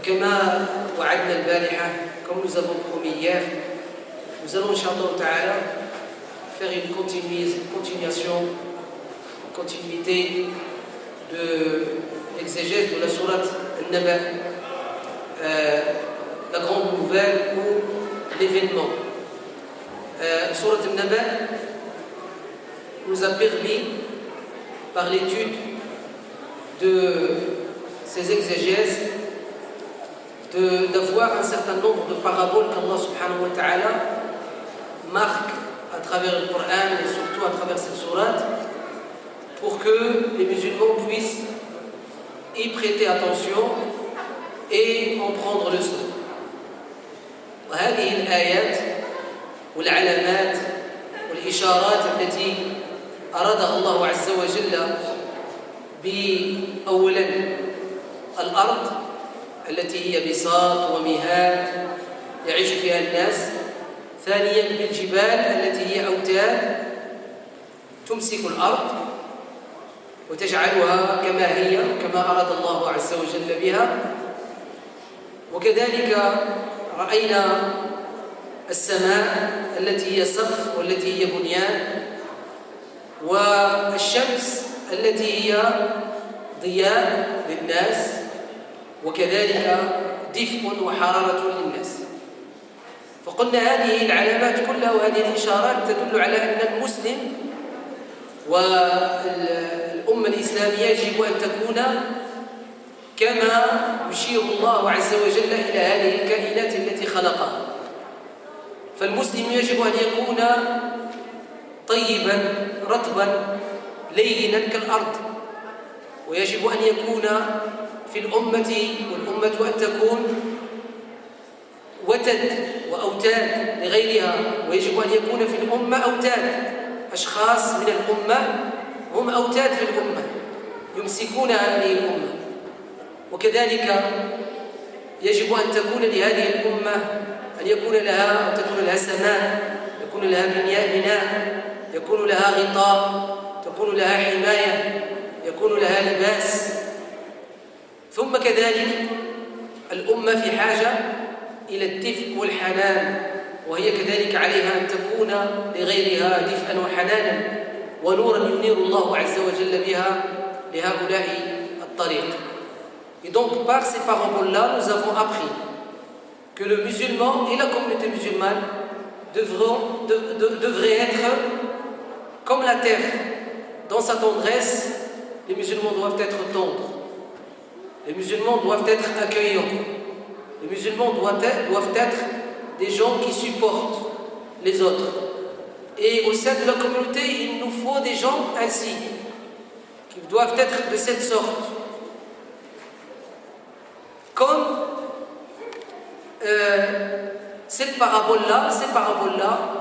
كما وعدنا البارحة, comme nous avons promis hier, nous allons, Inch'Allah Ta'ala, faire une continuité de l'exégèse de la sourate An-Naba, la grande nouvelle ou l'événement. Sourate An-Naba nous a permis, par l'étude de ces exégèses, d'avoir un certain nombre de paraboles qu'Allah subhanahu wa ta'ala marque à travers le Coran et surtout à travers cette sourate pour que les musulmans puissent y prêter attention et en prendre leçon. وهذه الآيات والعلامات والإشارات التي أرادها الله عز وجل بأولا الأرض التي هي بساط ومهاد يعيش فيها الناس, ثانيا بالجبال التي هي أوتاد تمسك الأرض وتجعلها كما هي كما أراد الله عز وجل بها, وكذلك رأينا السماء التي هي سقف والتي هي بنيان, والشمس التي هي ضياء للناس وكذلك دفء وحرارة للناس. فقلنا هذه العلامات كلها وهذه الإشارات تدل على أن المسلم والأمة الإسلامية يجب أن تكون كما يشير الله عز وجل إلى هذه الكائنات التي خلقها. فالمسلم يجب أن يكون طيبا رطبا لينا كالأرض, ويجب أن يكون في الأمة والأمة أن تكون وتد وأوتاد لغيرها, ويجب أن يكون في الأمة أوتاد, أشخاص من الأمة هم أوتاد في الأمة يمسكون هذه الأمة, وكذلك يجب أن تكون لهذه الأمة أن تكون لها سماء, يكون لها بناء, يكون لها غطاء, تكون لها حماية, يكون لها لباس. ثم كذلك الأمة في حاجة إلى الدفء والحنان, وهي كذلك عليها أن تكون لغيرها دفئا وحنانا ونورا ينير الله عز وجل بها لهؤلاء الطريق. Et donc par ces paraboles-là, nous avons appris que le musulman et la communauté musulmane devraient être comme la terre. Dans sa tendresse, les musulmans doivent être tendres. Les musulmans doivent être accueillants. Les musulmans doivent être des gens qui supportent les autres. Et au sein de la communauté, il nous faut des gens ainsi, qui doivent être de cette sorte. Comme ces paraboles-là,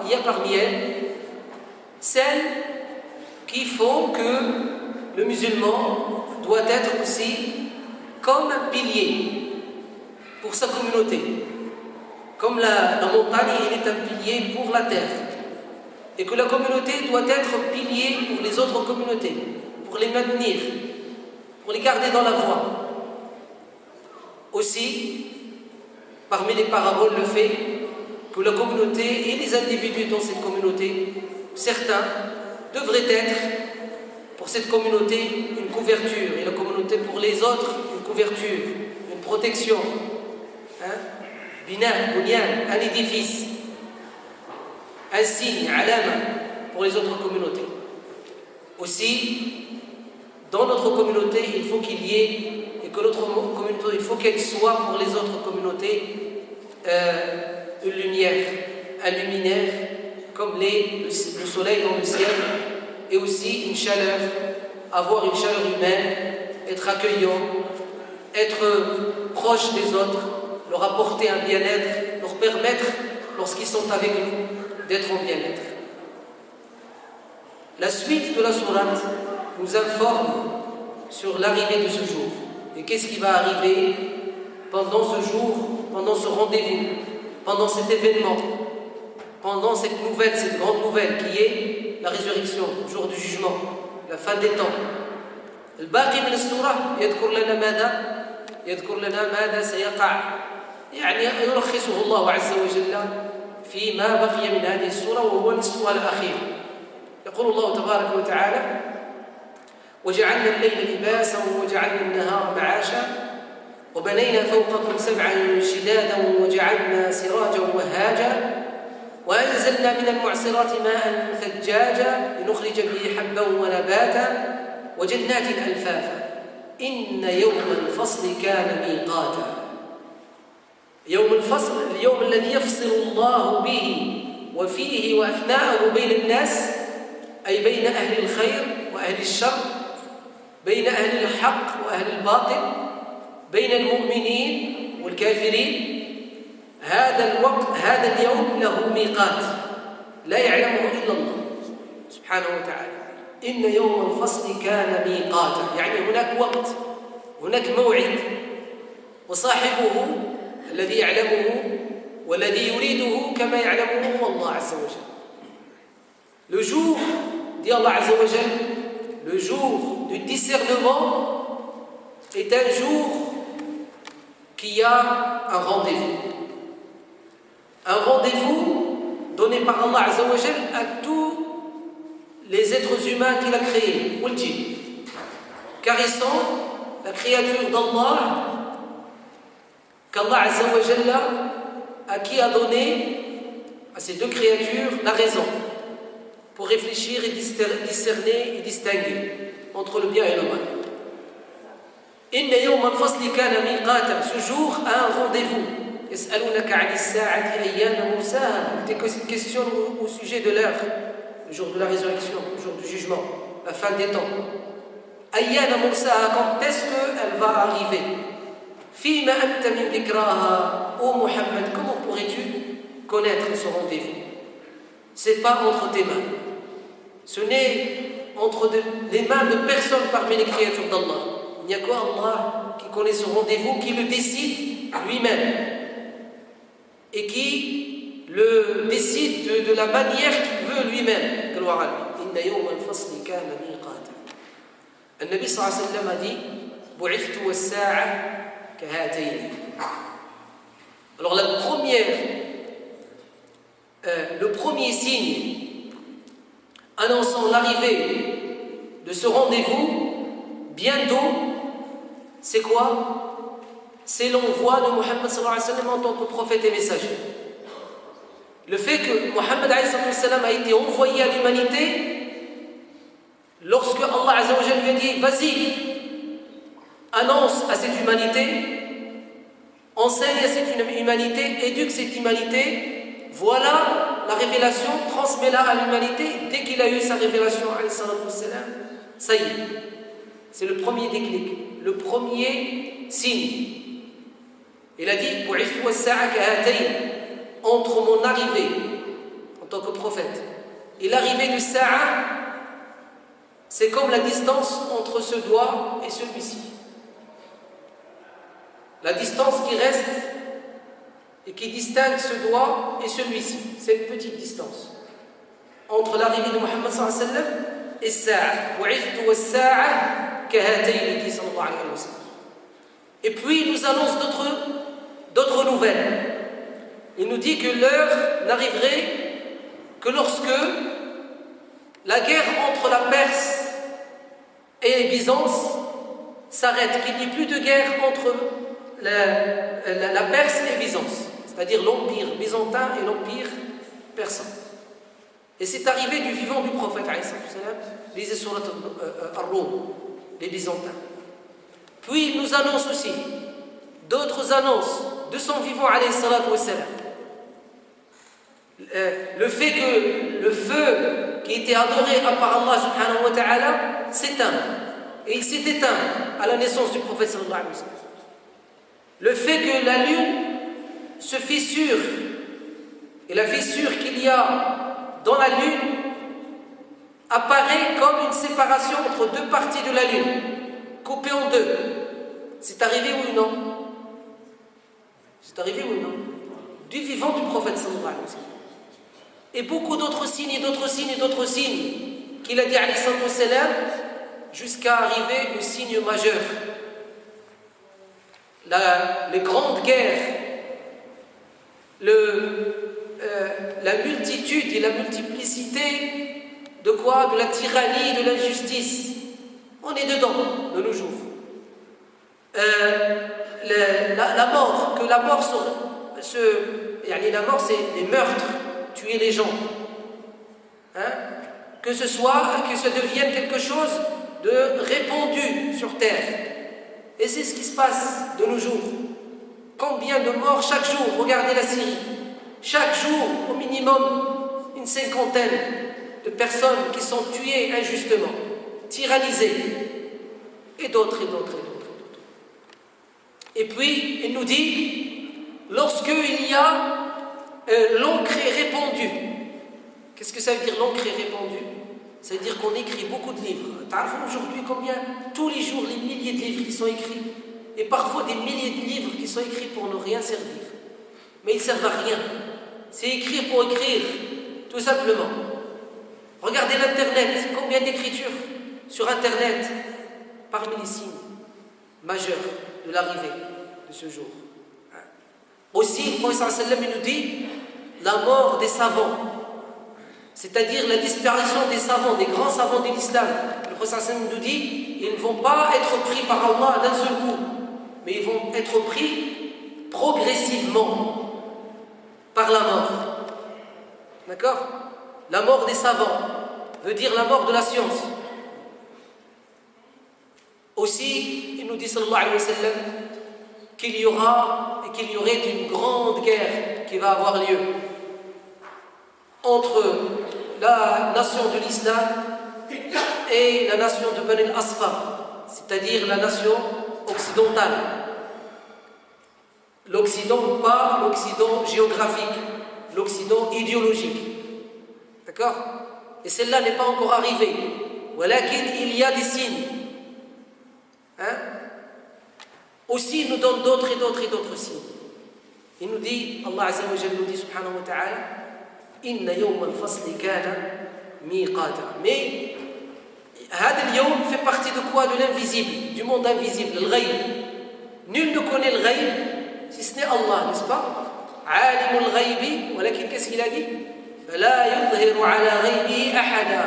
il y a parmi elles celles qui font que le musulman doit être aussi comme un pilier pour sa communauté. Comme la montagne est un pilier pour la terre. Et que la communauté doit être pilier pour les autres communautés, pour les maintenir, pour les garder dans la voie. Aussi, parmi les paraboles, le fait que la communauté et les individus dans cette communauté, certains devraient être pour cette communauté une couverture, et la communauté pour les autres une couverture, une protection, bunyan, un édifice, un signe, alama pour les autres communautés. Aussi, dans notre communauté, il faut qu'il y ait, et que notre communauté, il faut qu'elle soit pour les autres communautés une lumière, un luminaire, comme le soleil dans le ciel, et aussi une chaleur, avoir une chaleur humaine, être accueillant, être proche des autres, leur apporter un bien-être, leur permettre, lorsqu'ils sont avec nous, d'être en bien-être. La suite de la sourate nous informe sur l'arrivée de ce jour. Et qu'est-ce qui va arriver pendant ce jour, pendant ce rendez-vous, pendant cet événement, pendant cette nouvelle, cette grande nouvelle qui est la résurrection, le jour du jugement, la fin des temps. الباقي من السورة يذكر لنا ماذا؟ يذكر لنا ماذا سيقع، يعني يلخصه الله عز وجل فيما بقي من هذه السورة وهو نصفها الأخير. يقول الله تبارك وتعالى: وجعلنا الليل لباسا وجعلنا النهار معاشا وبنينا فوقكم سبعا شدادا وجعلنا سراجا وهاجا وأنزلنا من المعصرات ماء ثجاجا لنخرج به حبا ونباتا وجنات ألفافا إن يوم الفصل كان ميقاتا. يوم الفصل اليوم الذي يفصل الله به وفيه وأثناءه بين الناس، أي بين أهل الخير وأهل الشر، بين أهل الحق وأهل الباطل، بين المؤمنين والكافرين. هذا الوقت، هذا اليوم له ميقات لا يعلمه إلا الله سبحانه وتعالى. إن يوم الفصل كان ميقاتا، يعني هناك وقت، هناك موعد، وصاحبه الذي يعلمه والذي يريده كما يعلمه هو الله عز وجل. Le jour, dit Allah Azza wa Jal, le jour du discernement est un jour qui a un rendez-vous. Un rendez-vous donné par Allah Azza wa Jal à tous les êtres humains qu'il a créés, ou le djinn. Car ils sont la créature d'Allah, qu'Allah Azza wa Jal à qui a donné à ces deux créatures la raison pour réfléchir et discerner et distinguer entre le bien et le mal. Inna yawm al-fasli kana miqata, ce jour a un rendez-vous. Yas'alunaka 'ani as-sa'ati ayyana mursaha, des questions au sujet de l'heure, le jour de la résurrection, le jour du jugement, la fin des temps. Ayyana mursaha, quand est-ce qu'elle va arriver? Fima anta min dhikraha, ô Muhammad, comment pourrais-tu connaître ce rendez-vous? C'est pas entre tes mains. Ce n'est entre les mains de personne parmi les créatures d'Allah. Il n'y a que Allah qui connaît ce rendez-vous, qui le décide lui-même et qui le décide de la manière qu'il veut lui-même. Gloire à lui. Inna yawm al-fasli kana miqata. Le-Nabi sallallahu alayhi wa sallam a dit: Bu'ithtu was-sa'a kahatayn. Alors le premier signe annonçant l'arrivée de ce rendez-vous bientôt, c'est quoi? C'est l'envoi de Muhammad sallallahu alayhi wa sallam en tant que prophète et messager. Le fait que Muhammad alayhi wa sallam a été envoyé à l'humanité, lorsque Allah azza wa jalla lui a dit: vas-y, annonce à cette humanité, enseigne à cette humanité, éduque cette humanité. Voilà la révélation, transmets-la à l'humanité. Dès qu'il a eu sa révélation, ça y est, c'est le premier déclic, le premier signe. Il a dit: entre mon arrivée en tant que prophète et l'arrivée du Sa'a, c'est comme la distance entre ce doigt et celui-ci. La distance qui reste et qui distingue ce doigt et celui-ci, cette petite distance entre l'arrivée de Muhammad sallallahu alayhi wa sallam et Sa'a. Bu'ithtu was-sa'a kahatayn, dit sallallahu alayhi wa sallam. Et puis il nous annonce d'autres nouvelles. Il nous dit que l'heure n'arriverait que lorsque la guerre entre la Perse et les Byzances s'arrête, qu'il n'y ait plus de guerre entre la Perse et Byzance, c'est-à-dire l'empire byzantin et l'empire persan. Et c'est arrivé du vivant du prophète, lisez surat Ar-Rum, les Byzantins. Puis il nous annonce aussi d'autres annonces de son vivant, alayhi salatu wassalam. Le fait que le feu qui était adoré par Allah subhanahu wa ta'ala s'éteint. Et il s'est éteint à la naissance du prophète sallallahu alayhi wa sallam. Le fait que la lune se fissure, et la fissure qu'il y a dans la lune apparaît comme une séparation entre deux parties de la lune, coupée en deux. C'est arrivé ou non? C'est arrivé ou non? Du vivant du prophète sallallahu alayhi wa sallam. Et beaucoup d'autres signes et d'autres signes et d'autres signes qu'il a dit alayhi salatu wassalam, jusqu'à arriver au signe majeur. les grandes guerres, la multitude et la multiplicité de quoi? De la tyrannie, de l'injustice. On est dedans de nos jours. La mort, que la mort la mort c'est les meurtres, tuer les gens. Que ça devienne quelque chose de répandu sur terre. Et c'est ce qui se passe de nos jours. Combien de morts chaque jour? Regardez la Syrie. Chaque jour, au minimum, une cinquantaine de personnes qui sont tuées injustement, tyrannisées, et d'autres. Et puis, il nous dit, lorsqu'il y a l'encre est répandue. Qu'est-ce que ça veut dire l'encre est répandue? Ça veut dire qu'on écrit beaucoup de livres. Aujourd'hui, combien? Tous les jours, les milliers de livres qui sont écrits. Et parfois des milliers de livres qui sont écrits pour ne rien servir. Mais ils ne servent à rien. C'est écrire pour écrire, tout simplement. Regardez l'Internet, combien d'écritures sur Internet, parmi les signes majeurs de l'arrivée de ce jour. Aussi, le prophète sallallahu alayhi wa sallam nous dit la mort des savants, c'est-à-dire la disparition des savants, des grands savants de l'islam. Le prophète sallallahu alayhi wa sallam nous dit ils ne vont pas être pris par Allah d'un seul coup, mais ils vont être pris progressivement par la mort. D'accord? La mort des savants veut dire la mort de la science. Aussi, il nous dit sallallahu alayhi wa sallam qu'il y aurait une grande guerre qui va avoir lieu entre la nation de l'islam et la nation de Bani al-Asfar, c'est-à-dire la nation occidentale. L'Occident, pas l'Occident géographique, l'Occident idéologique. D'accord? Et celle-là n'est pas encore arrivée. Walakin, il y a des signes. Aussi, il nous donne d'autres signes. Il nous dit, Allah Azza wa Jalla nous dit, subhanahu wa ta'ala, Inna yawm al-fasli kana miqata. Mais, hada al-yawm fait partie de quoi? De l'invisible, du monde invisible, le ghaib. Nul ne connaît le ghaib, si ce n'est Allah, n'est-ce pas? Alim al-ghaibi, walakin qu'est-ce qu'il a dit? Fala yudhiru ala ghaibi ahada.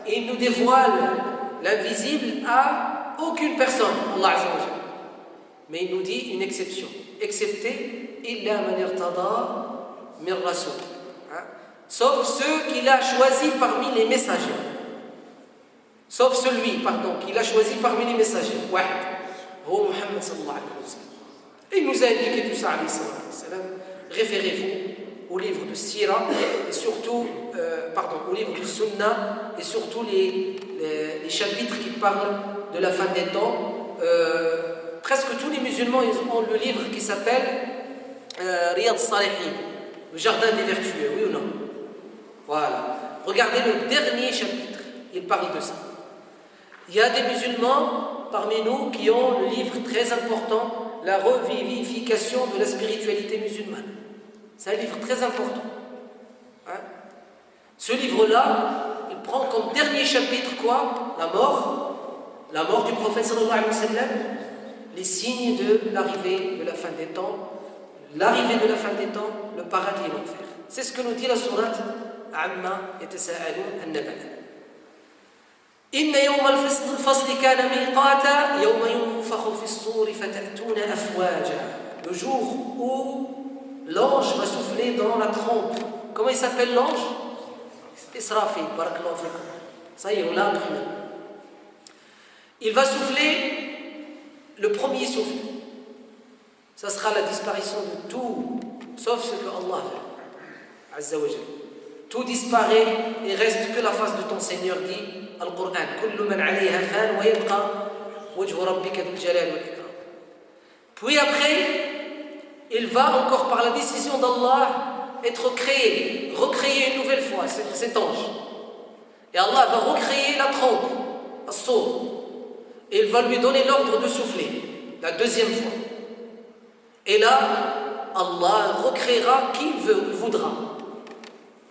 Il nous dévoile l'invisible à aucune personne, Allah Azza wa Jalla. Mais il nous dit une exception, excepté illa man irtada min rasul, sauf ceux qu'il a choisis parmi les messagers, sauf celui, qu'il a choisi parmi les messagers. Wahid, oh Muhammad sallallahu alayhi wa sallam. Il nous a indiqué tout ça, alayhi sallam. Référez-vous au livre de Sira et surtout, au livre de Sunna et surtout les chapitres qui parlent de la fin des temps. Presque tous les musulmans ils ont le livre qui s'appelle Riyad Salihin, le jardin des vertueux, oui ou non? Voilà. Regardez le dernier chapitre, il parle de ça. Il y a des musulmans parmi nous qui ont le livre très important, la revivification de la spiritualité musulmane. C'est un livre très important. Ce livre-là, il prend comme dernier chapitre quoi? La mort du prophète sallallahu alayhi wa sallam, les signes de l'arrivée de la fin des temps, le paradis et l'enfer. C'est ce que nous dit la sourate Amma yatasa'alun an-naba. Inna yawm al-fasli kana miqata yawma yunfakhu fi as-suri fatatuna afwaja. Le jour où l'ange va souffler dans la trompe. Comment il s'appelle l'ange? Israfil, barakallahu fikum. Ça y est, on l'a appris. Il va souffler le premier souffle. Ça sera la disparition de tout, sauf ce que Allah veut. Azza wa Jalla. Tout disparaît et reste que la face de ton Seigneur, dit Al-Qur'an. Kullu man 'alayha fan wa yabqa wajhu rabbika dhul jalali wal ikram. Puis après, il va encore par la décision d'Allah être créé, recréé une nouvelle fois, cet ange. Et Allah va recréer la trompe, as-sur. Et il va lui donner l'ordre de souffler, la deuxième fois. Et là, Allah recréera qui il voudra.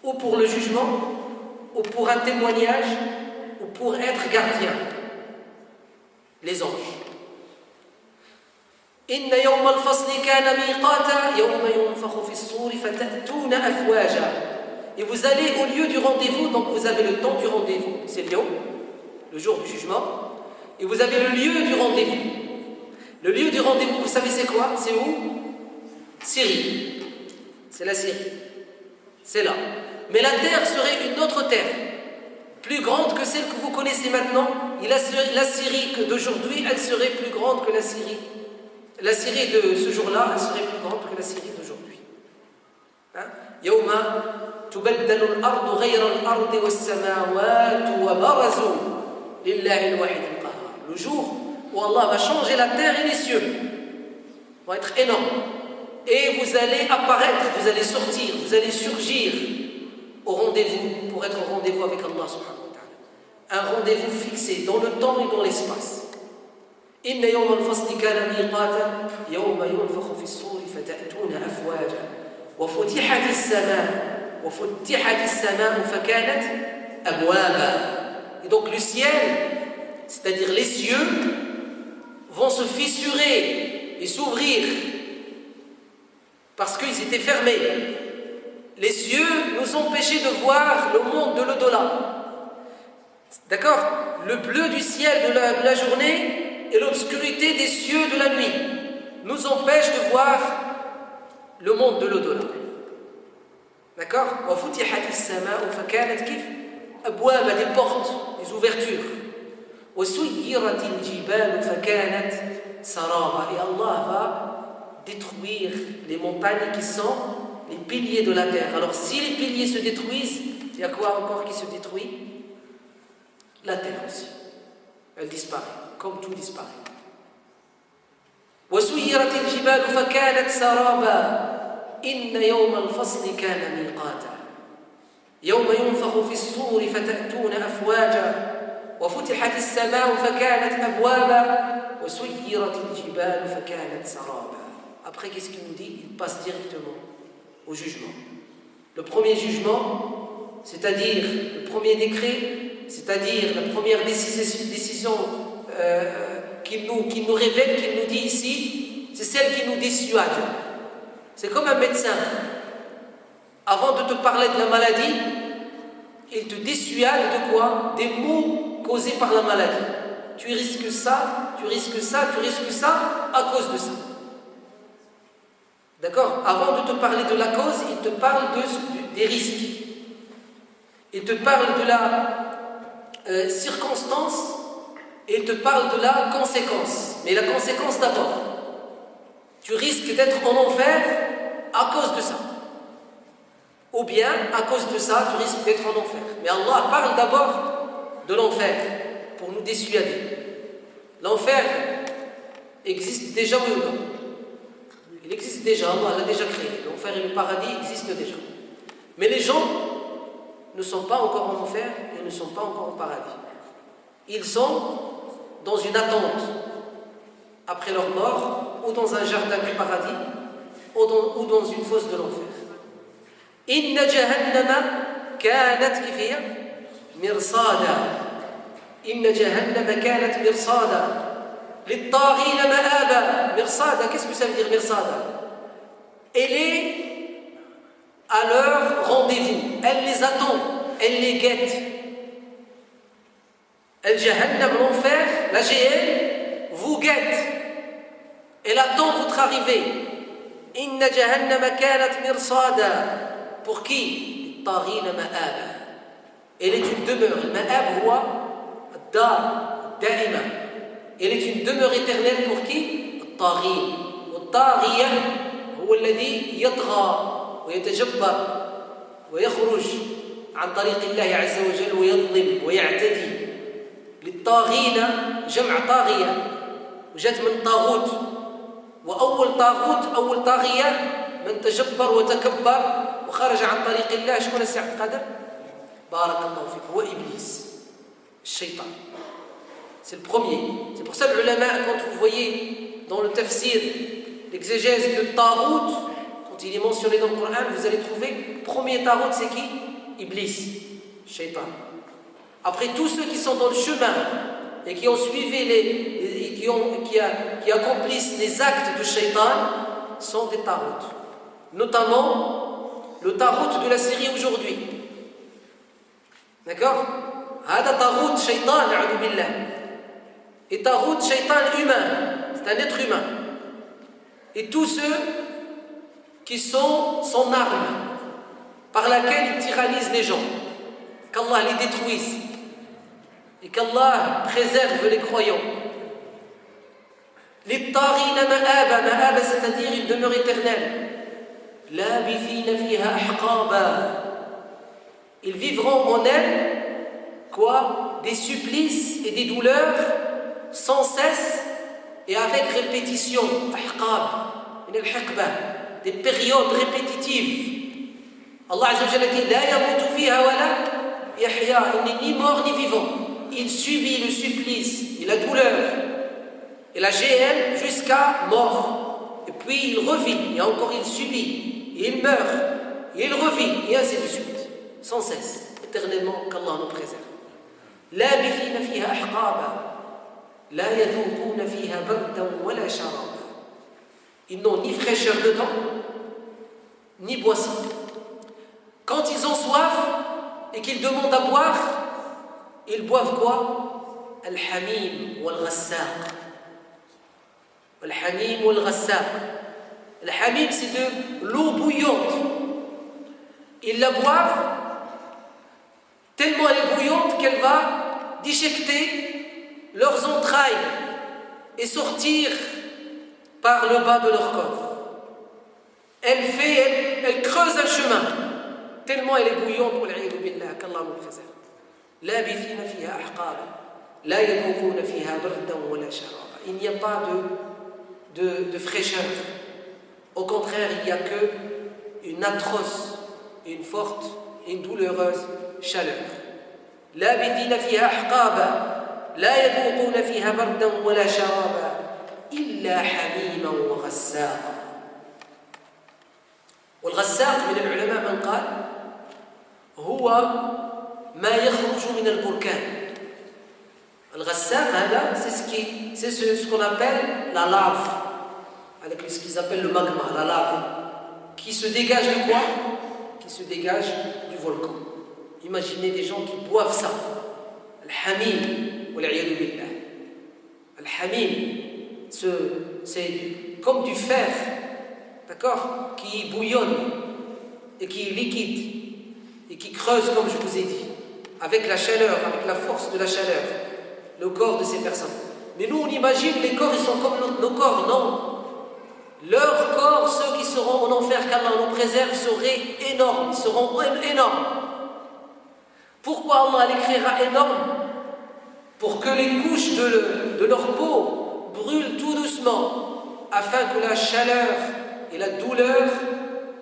Ou pour le jugement, ou pour un témoignage, ou pour être gardien. Les anges. إن يوم الفصل كان ميقاتا يوم ينفخ في الصور فتأتون أفواجا. Et vous allez au lieu du rendez-vous, donc vous avez le temps du rendez-vous, c'est Lyon, le jour du jugement, et vous avez le lieu du rendez-vous. Le lieu du rendez-vous, vous savez c'est quoi? C'est où? Syrie. C'est la Syrie. C'est là. Mais la terre serait une autre terre, plus grande que celle que vous connaissez maintenant. Et la Syrie d'aujourd'hui, elle serait plus grande que la Syrie. La Syrie de ce jour-là, elle serait plus grande que la Syrie d'aujourd'hui. يوم تبدل الأرض غير الأرض والسماوات وبرزوا لله الواحد القهار. Le jour où Allah va changer la terre et les cieux vont être énormes. Et vous allez apparaître, vous allez sortir, vous allez surgir au rendez-vous, pour être au rendez-vous avec Allah subhanahu wa ta'ala. Un rendez-vous fixé dans le temps et dans l'espace. إن يوم الفصل كان ميقاتا يوم ينفخ في الصور فتأتون أفواجا وفتحت السماء فكانت أبوابا. Et donc le ciel, c'est-à-dire les cieux, vont se fissurer et s'ouvrir parce qu'ils étaient fermés. Les cieux nous empêchaient de voir le monde de l'au-delà. D'accord? Le bleu du ciel de la journée et l'obscurité des cieux de la nuit nous empêchent de voir le monde de l'au-delà. D'accord? وَفُتِحَتِ السَّمَاءُ فَكَانَتْ كيف؟ أبواب, des portes, des ouvertures. وَسُيِّرَتِ الْجِبَالُ فَكَانَتْ سَرَابًا. Et Allah va détruire les montagnes qui sont les piliers de la terre. Alors si les piliers se détruisent, il y a quoi encore qui se détruit? La terre aussi. Elle disparaît, comme tout disparaît. وسيرت الجبال فكانت سرابا إن يوم الفصل كان ميقاتا يوم ينفخ في الصور فتأتون أفواجا وفتحت السماء فكانت أبوابا وسيرت الجبال فكانت سرابا. Après, qu'est-ce qu'il nous dit? Il passe directement au jugement. Le premier jugement, c'est-à-dire le premier décret, c'est-à-dire la première décision qu'il nous révèle, qu'il nous dit ici, c'est celle qui nous dissuade. C'est comme un médecin. Avant de te parler de la maladie, il te dissuade de quoi? Des maux causés par la maladie. Tu risques ça, tu risques ça, tu risques ça à cause de ça. D'accord? Avant de te parler de la cause, il te parle des risques. Il te parle de la circonstance et il te parle de la conséquence. Mais la conséquence d'abord. Tu risques d'être en enfer à cause de ça. Ou bien, à cause de ça, tu risques d'être en enfer. Mais Allah parle d'abord de l'enfer pour nous dissuader. L'enfer existe déjà ou non? Il existe déjà, Allah l'a déjà créé. L'enfer et le paradis existent déjà. Mais les gens ne sont pas encore en enfer et ne sont pas encore au paradis. Ils sont dans une attente après leur mort, ou dans un jardin du paradis, ou dans une fosse de l'enfer. Inna jahannama kanat kifia mirsada. Inna jahannama kanat mirsada. للطاغين مآبا. Mirsada, qu'est-ce que ça veut dire mirsada? Elle est à leur rendez-vous, elle les attend, elle les guette. Al-Jahannam, l'enfer, la GN, vous guette. Elle attend votre arrivée. Inna Jahannama kanat mirsada. Pour qui? Lil-taghina ma'aba. Elle est une demeure. Ma'ab huwa ad-dar, da'ima. Elle est une demeure éternelle pour qui? Al-taghin. Al-taghiya huwa alladhi yatgha ويتجبر ويخرج عن طريق الله عز وجل ويظلم ويعتدي. للطاغين جمع طاغية وجت من طاغوت. وأول طاغوت أول طاغية من تجبر وتكبر وخرج عن طريق الله. شكون السي عبد القادر؟ بارك الله فيك. هو إبليس الشيطان. C'est le premier. C'est pour ça que l'ulama, quand vous voyez dans le tafsir l'exégèse de Tarout, quand il est mentionné dans le Coran, vous allez trouver premier Tarout, c'est qui? Iblis, Shaitan. Après tous ceux qui sont dans le chemin et qui ont suivi qui accomplissent les actes de shaitan sont des taroutes. Notamment le tarout de la Syrie aujourd'hui. D'accord? Hada tarout shaitan, na'udhu billah. Et tarout shaitan humain, c'est un être humain. Et tous ceux qui sont son arme par laquelle il tyrannise les gens, qu'Allah les détruise et qu'Allah préserve les croyants. Les tarina ma'aba, c'est-à-dire une demeure éternelle. Labithina fiha ahqaba. Ils vivront en elle, quoi? Des supplices et des douleurs sans cesse et avec répétition. Ahqab, des périodes répétitives. Allah Azza wa Jalla dit la yamutu fiha wa la yahya. Il n'est ni mort ni vivant. Il subit le supplice et la douleur et la GM jusqu'à mort. Et puis il revit, et encore il subit, et il meurt, et il revit, et ainsi de suite, sans cesse, éternellement, qu'Allah nous préserve. لابثين فيها أحقابا لا يذوقون فيها بردا ولا شرابا. Ils n'ont ni fraîcheur dedans, ni boisson. Quand ils ont soif et qu'ils demandent à boire, ils boivent quoi? Al-hamim wal-ghassaq. Al-hamim wal-ghassaq. Al-hamim, c'est de l'eau bouillante. Ils la boivent tellement elle est bouillante qu'elle va déchiqueter leurs entrailles et sortir par le bas de leur corps. Elle creuse un chemin tellement elle est bouillante, qu'Allah nous préserve. لابثين فيها أحقابا لا يذوقون فيها بردا ولا شرابا. Il n'y a pas de fraîcheur. Au contraire, il n'y a que une atroce, une forte, une douloureuse chaleur. لابثين فيها أحقابا لا يذوقون فيها بردا ولا شرابا إلا حميما وغساقا. والغساق من العلماء من قال هو ما يخرج من البركان. الغساق هذا c'est ce qu'on appelle la lave, avec ce qu'ils appellent le magma, la lave, qui se dégage de quoi? Qui se dégage du volcan. Imaginez des gens qui boivent ça. Al-hamim, wal-'iyadu billah. Al-hamim, c'est comme du fer, d'accord, qui bouillonne et qui est liquide et qui creuse, comme je vous ai dit, avec la chaleur, avec la force de la chaleur, le corps de ces personnes. Mais nous, on imagine les corps, ils sont comme nos corps, non. Leurs corps, ceux qui seront en enfer, qu'Allah nous préserve, seraient énormes, ils seront énormes. Pourquoi Allah les créera énormes? Pour que les couches de leur peau brûlent tout doucement, afin que la chaleur et la douleur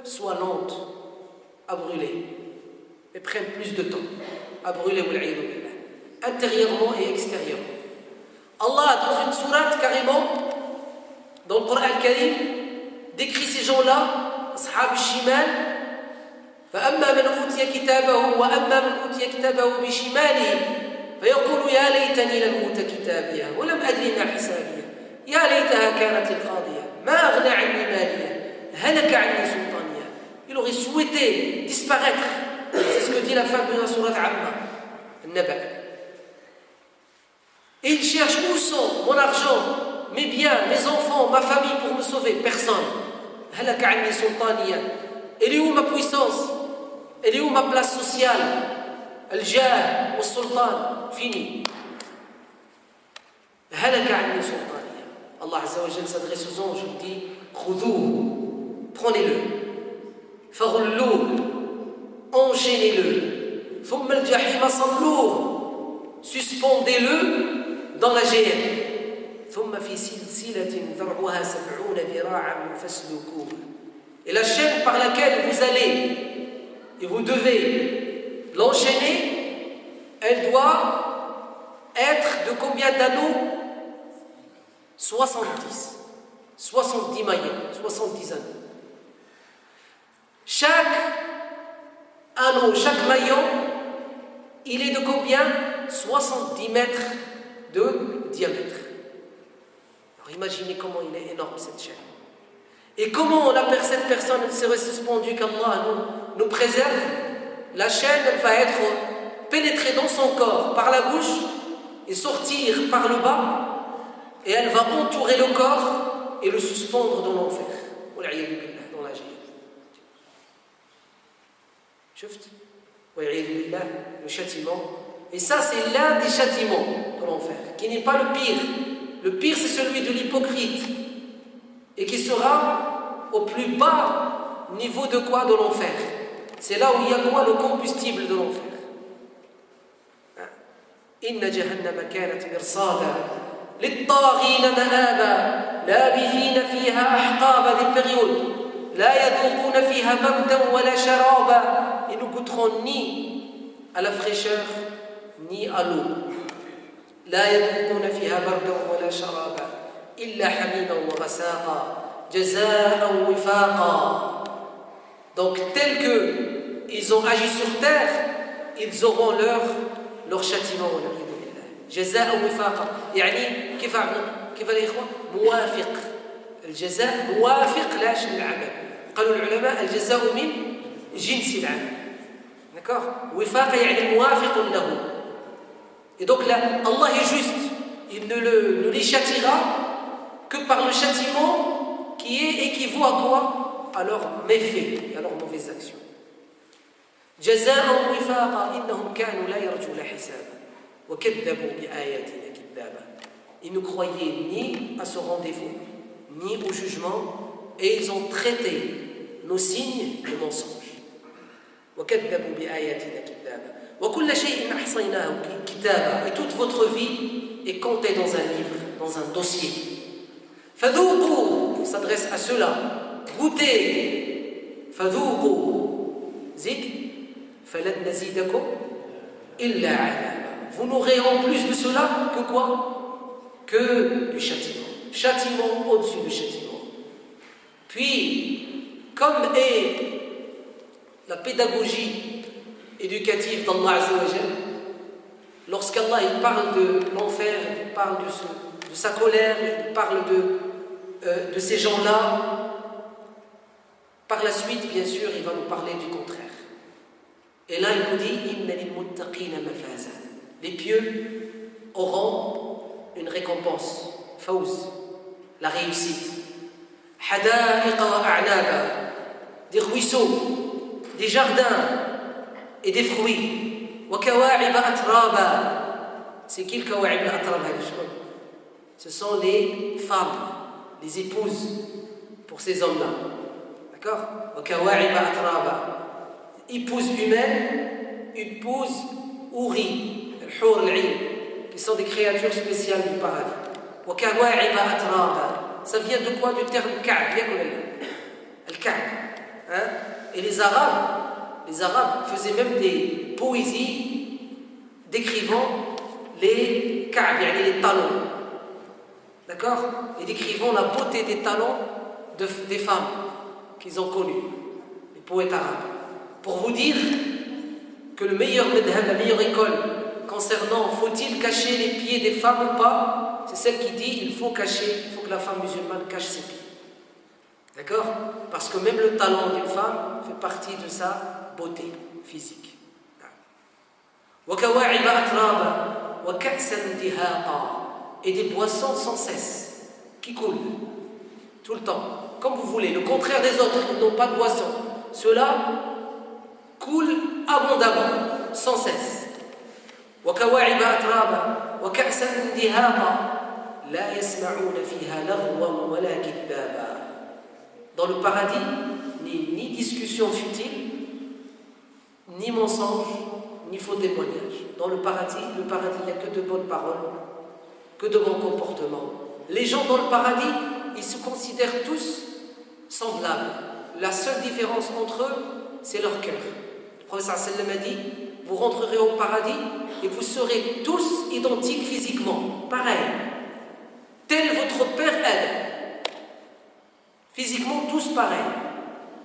soient lentes à brûler et prennent plus de temps à brûler, intérieurement et extérieurement. Allah, dans une sourate carrément, dans le Coran Karim, décrit ces gens-là, ashab al-shimal, فأما من أوتي كتابه وأما من أوتي كتابه بشماله فيقول يا ليتني لم أوت كتابيه ولم أدري ما حسابيه يا ليتها كانت القاضية ما أغنى عني ماليه هلك عني سلطانيه. Il aurait souhaité disparaître. C'est ce que dit la femme de la sourate Amma, An-Naba. Et il cherche où sont mon argent, mes biens, mes enfants, ma famille pour me sauver. Personne. هلك عني سلطانيه. Elle est où ma puissance? Elle est où ma place sociale? Al-Jah, al-Sultan, fini. هلك عني سلطانيه. Allah Azza wa Jalla s'adresse aux anges, il dit خذوه, prenez-le. فغلوه, enchaînez-le. ثم الجحيم صلوه, suspendez-le dans la géhenne. ثم في سلسلة ذرعها 70 ذراعا فاسلكوه. Et la chaîne par laquelle vous allez et vous devez l'enchaîner, elle doit être de combien d'anneaux? 70. 70 maillons, 70 anneaux. Chaque anneau, chaque maillon, il est de combien? 70 mètres de diamètre. Alors imaginez comment il est énorme cette chaîne. Et comment cette personne serait suspendue qu'Allah nous préserve. La chaîne, elle va être pénétrée dans son corps par la bouche et sortir par le bas, et elle va entourer le corps et le suspendre dans l'enfer. Dans la jihad. Le châtiment. Et ça, c'est l'un des châtiments de l'enfer, qui n'est pas le pire. Le pire, c'est celui de l'hypocrite, et qui sera au plus bas niveau de quoi? De l'enfer. C'est là où il y a quoi? Le combustible de l'enfer. Inna jahannama kanat mirsada lit-taghina ma'aba labithina fiha ahqaba, des périodes. La yadhuquna fiha bardan wala sharaba. Ils ne goûteront ni à la fraîcheur ni à l'eau. La yadhuquna fiha bardan wala sharaba illa hamiman wa ghasaqa jaza'an wifaqa. Donc tel que ils ont agi sur terre, ils auront leur châtiment. جزاء وفاقا يعني كيف الإخوة موافق الجزاء موافق لاش للعمل. قالوا العلماء الجزاء من جنس العمل. D'accord. وفاق يعني موافق له. Et donc là, Allah est juste. Il ne les châtiera que par le châtiment qui est équivaut à quoi? À leurs méfaits et à leurs mauvaises actions. جزاء وفاقا إنهم كانوا لا يرجون حسابا وكذبوا بآياتنا كذابا. Ils ne croyaient ni à ce rendez-vous ni au jugement, et ils ont traité nos signes de mensonges. وكذبوا بآياتنا كذابا وكل شيء أحصيناه كتابا. Et toute votre vie est comptée dans un livre, dans un dossier. فذوقوا, il s'adresse à ceux-là, goûtez. فذوقوا زد فلن نزيدكم إلا عذابا. Vous n'aurez en plus de cela que quoi? Que du châtiment. Châtiment au-dessus du châtiment. Puis, comme est la pédagogie éducative d'Allah Azza wa Jal, lorsqu'Allah il parle de l'enfer, il parle de sa colère, il parle de ces gens-là, par la suite, bien sûr, il va nous parler du contraire. Et là, il nous dit Inna lil-muttaqina mafaza. Les pieux auront une récompense, fawz, la réussite. Hada'iqa wa a'naba, des ruisseaux, des jardins et des fruits. Wa kawa'iba atraba. C'est qui le kawa'iba atraba? Ce sont les femmes, les épouses pour ces hommes-là. D'accord? Wa kawa'iba atraba. Épouses humaines, épouses ouri. الحور العين, qui sont des créatures spéciales du paradis. وكواعب أترابا. Ça vient de quoi? Du terme Ka'b, Al-Ka'b. Et les Arabes faisaient même des poésies décrivant les Ka'b, les talons. D'accord? Et décrivant la beauté des talons des femmes qu'ils ont connues, les poètes arabes. Pour vous dire que le meilleur madhhab, la meilleure école concernant faut-il cacher les pieds des femmes ou pas, c'est celle qui dit il faut que la femme musulmane cache ses pieds. D'accord? Parce que même le talon d'une femme fait partie de sa beauté physique. Et des boissons sans cesse qui coulent tout le temps, comme vous voulez, le contraire des autres, ils n'ont pas de boisson. Ceux-là coulent abondamment, sans cesse. وكواعب أترابا وكأسا دهاقا لا يسمعون فيها لغوا ولا كذابا. Dans le paradis, ni discussion futile, ni mensonge, ni faux témoignage. Dans le paradis, il n'y a que de bonnes paroles, que de bons comportements. Les gens dans le paradis, ils se considèrent tous semblables. La seule différence entre eux, c'est leur cœur. Le prophète sallallahu alayhi wa sallam a dit, vous rentrerez au paradis et vous serez tous identiques physiquement, pareil, tel votre père Adam. Physiquement tous pareils.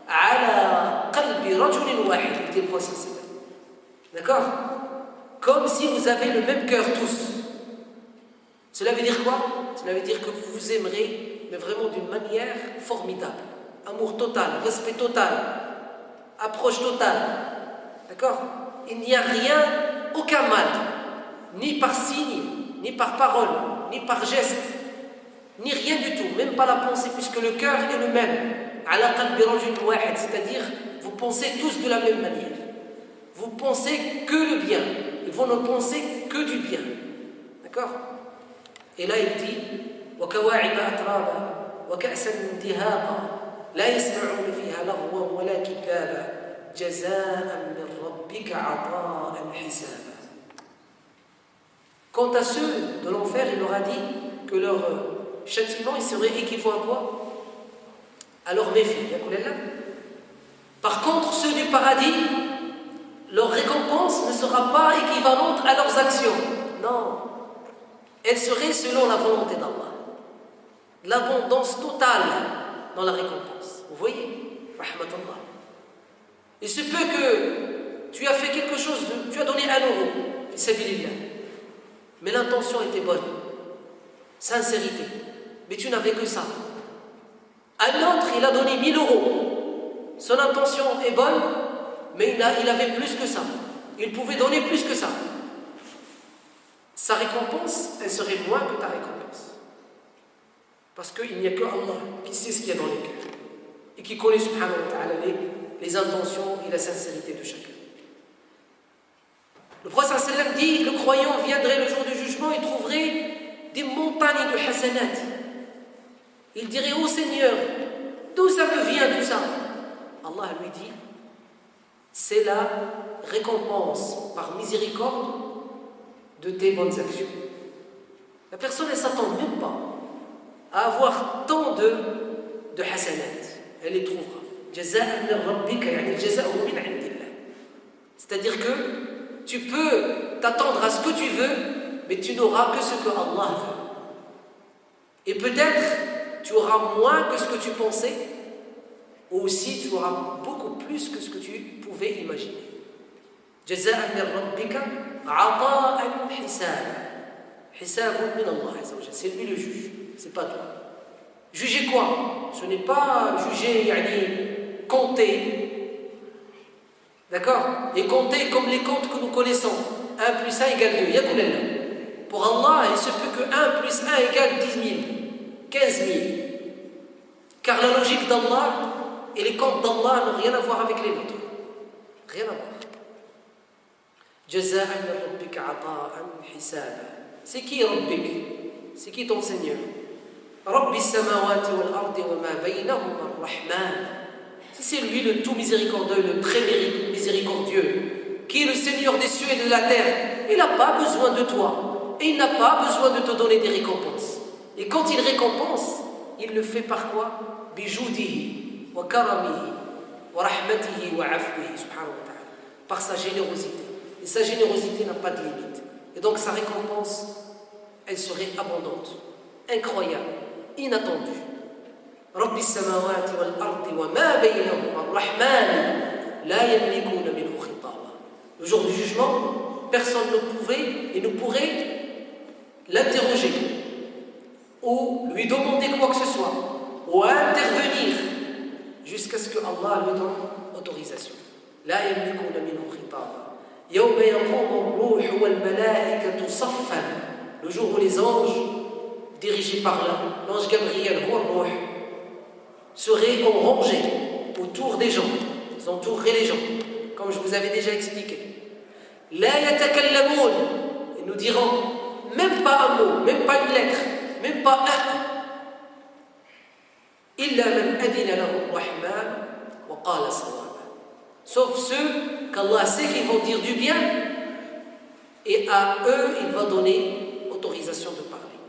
Ala qalbi rajulin wahid, dit le prophète. D'accord? Comme si vous avez le même cœur tous. Cela veut dire quoi? Cela veut dire que vous vous aimerez, mais vraiment d'une manière formidable. Amour total, respect total, approche totale. D'accord? Il n'y a rien, aucun mal, ni par signe, ni par parole, ni par geste, ni rien du tout, même pas la pensée, puisque le cœur est le même. C'est-à-dire, vous pensez tous de la même manière. Vous pensez que le bien. Et vous ne pensez que du bien. D'accord? Et là, il dit وَكَوَاعِبَ أَتْرَابًا وَكَأْسًا دِهَاقًا لَا يَسْمَعُونَ فِيهَا لَغْوًا وَلَا كِذَّابًا جَزَاءً مِّن رَّبِّكَ عَطَاءً حِسَابًا. Quant à ceux de l'enfer, il leur a dit que leur châtiment il serait équivaut à quoi? À leur méfait. Par contre, ceux du paradis, leur récompense ne sera pas équivalente à leurs actions. Non. Elle serait selon la volonté d'Allah. L'abondance totale dans la récompense. Vous voyez? Rahmatullah. Il se peut que tu as fait quelque chose, tu as donné 1 euro, fisabilillah. Mais l'intention était bonne. Sincérité. Mais tu n'avais que ça. Un autre, il a donné 1000 euros. Son intention est bonne, mais il avait plus que ça. Il pouvait donner plus que ça. Sa récompense, elle serait moins que ta récompense. Parce qu'il n'y a que Allah qui sait ce qu'il y a dans les cœurs. Et qui connaît, subhanahu wa ta'ala, les intentions et la sincérité de chacun. Le prophète sallallahu alayhi wa sallam dit, le croyant viendrait le jour du jugement et trouverait des montagnes de hasanat. Il dirait, ô Seigneur, d'où ça me vient tout ça? Allah lui dit, c'est la récompense par miséricorde de tes bonnes actions. La personne, elle ne s'attend même pas à avoir tant de hasanat. Elle les trouvera. Jaza'an min rabbika, yani jaza'u min indillah. C'est-à-dire que tu peux t'attendre à ce que tu veux, mais tu n'auras que ce que Allah veut. Et peut-être tu auras moins que ce que tu pensais, ou aussi tu auras beaucoup plus que ce que tu pouvais imaginer. Jaza'an min rabbika ata'an hisaba. Hisabun min Allah azza wa jalla. C'est lui le juge, c'est pas toi. Juger quoi? Ce n'est pas juger, yani, compter. D'accord? Et compter comme les comptes que nous connaissons. 1 plus 1 égale 2. Yakulella. Pour Allah, il se peut que 1 plus 1 égale 10 000, 15 000. Car la logique d'Allah et les comptes d'Allah n'ont rien à voir avec les nôtres. Rien à voir. Jaza'an min rabbika ata'an hisaba. C'est qui Rabbik? C'est qui ton Seigneur? Rabbi samawati wal ardi wa ma baynahuma ar-Rahman. C'est lui le tout miséricordieux, le très miséricordieux, qui est le Seigneur des cieux et de la terre. Il n'a pas besoin de toi. Et il n'a pas besoin de te donner des récompenses. Et quand il récompense, il le fait par quoi? Bijoudihi wa karamihi wa rahmatihi wa afwihi subhanahu wa ta'ala. Par sa générosité. Et sa générosité n'a pas de limite. Et donc sa récompense, elle serait abondante, incroyable, inattendue. Rabbi samawati wal ardi wa ma baynahuma ar-Rahman la yamlikuna minhu khitaba. Le jour du jugement, personne ne pouvait et ne pourrait l'interroger ou lui demander quoi que ce soit ou intervenir jusqu'à ce que Allah lui donne autorisation. La yamlikuna minhu khitaba. يوم يقوم الروح والملائكة صفا. Le jour où les anges dirigés par l'ange Gabriel seraient en rangée autour des gens. Ils entoureraient les gens, comme je vous avais déjà expliqué. La yatakallamoun. Ils nous diront même pas un mot, même pas une lettre, même pas un. Illa man adina lahu rahman wa qala sawaba. Sauf ceux qu'Allah sait qu'ils vont dire du bien, et à eux, il va donner autorisation de parler.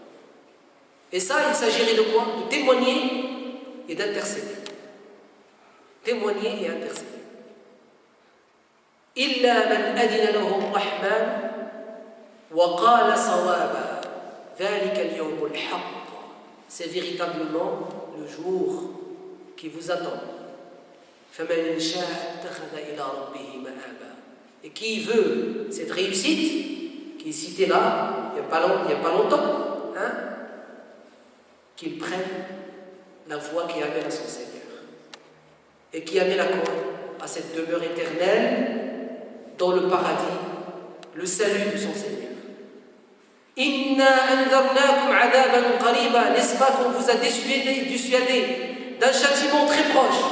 Et ça, il s'agirait de quoi? De témoigner et d'intercéder. Témoigner et intercéder. Illa man adina lahu rahman wa qala sawaba. Dhalika al-yawm al-haqq. C'est véritablement le jour qui vous attend. فَمَنْ شَاءَ اتَّخَذَ إِلَىٰ رَبِّهِ مَآبًا. Et qui veut cette réussite, qui est citée là, il n'y a pas longtemps, hein? qu'il prenne la voie qui amène à son Seigneur et qui amène à quoi? À cette demeure éternelle dans le paradis, le salut de son Seigneur. Inna anzarnakum adaban qariba, n'est-ce pas qu'on vous a dissuadé d'un châtiment très proche?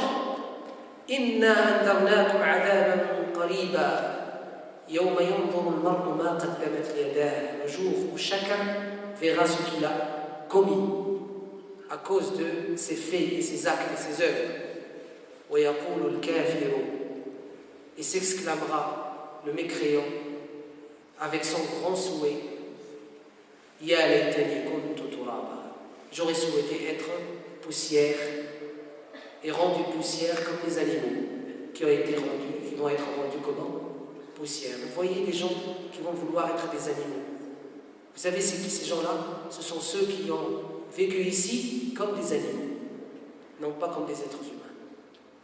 Inna anzarnakum adaban qariba. Yawma yanzuru al-mar'u ma qaddamat yadah, le jour où chacun verra ce qu'il a commis à cause de ses faits et ses actes et ses œuvres. Wa yaqulu al-kafiru, et s'exclamera le mécréant avec son grand souhait, Ya laytani kuntu turaba, j'aurais souhaité être poussière et rendu poussière comme les animaux qui vont être rendus comment? Poussière. Vous voyez des gens qui vont vouloir être des animaux. Vous savez c'est qui ces gens-là? Ce sont ceux qui ont vécu ici comme des animaux, non pas comme des êtres humains.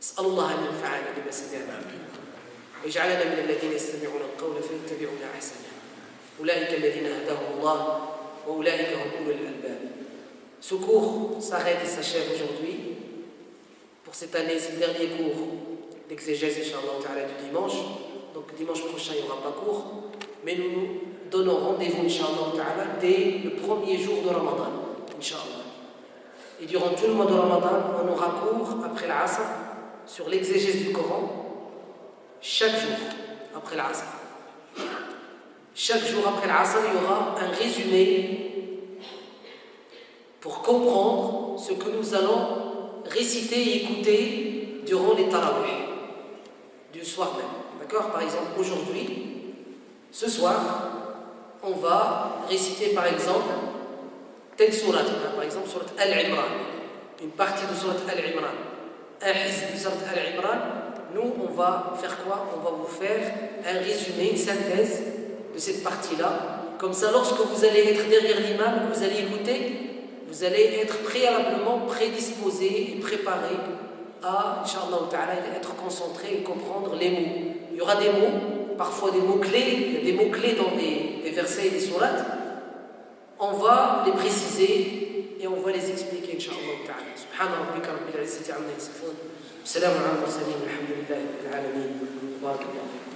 اسأل الله أن ينفعنا بما سمعنا ويجعلنا من الذين يستمعون القول فيتبعون أحسنه أولئك الذين هداهم الله وأولئك هم أولو الألباب. Ce cours s'arrête et s'achève aujourd'hui pour cette année, c'est le dernier cours d'exégèse Inch'Allah du dimanche. Donc dimanche prochain il n'y aura pas cours, mais nous nous donnons rendez-vous Inch'Allah dès le premier jour de Ramadan, Inch'Allah. Et durant tout le mois de Ramadan, on aura cours après l'Asr sur l'exégèse du Coran, chaque jour après l'Asr. Chaque jour après l'Asr, il y aura un résumé pour comprendre ce que nous allons réciter et écouter durant les tarawih du soir même. D'accord? Par exemple, aujourd'hui, ce soir, on va réciter par exemple telle sourate, par exemple sourate Al-Imran, une partie de sourate Al-Imran, un hizb de sourate Al-Imran. Nous, on va faire quoi? On va vous faire un résumé, une synthèse de cette partie-là. Comme ça, lorsque vous allez être derrière l'imam, vous allez écouter, vous allez être préalablement prédisposé et préparé à, Inch'Allah ta'ala, être concentré et comprendre les mots. Il y aura des mots, parfois des mots-clés, il y a des mots-clés dans des versets et des sourates. On va les préciser et on va les expliquer, Inch'Allah ta'ala. Subhana rabbika rabbil izzati amma yasifun. Salamun ala al-mursalin, alhamdulillahi rabbil alamin. Barakallahu fikum.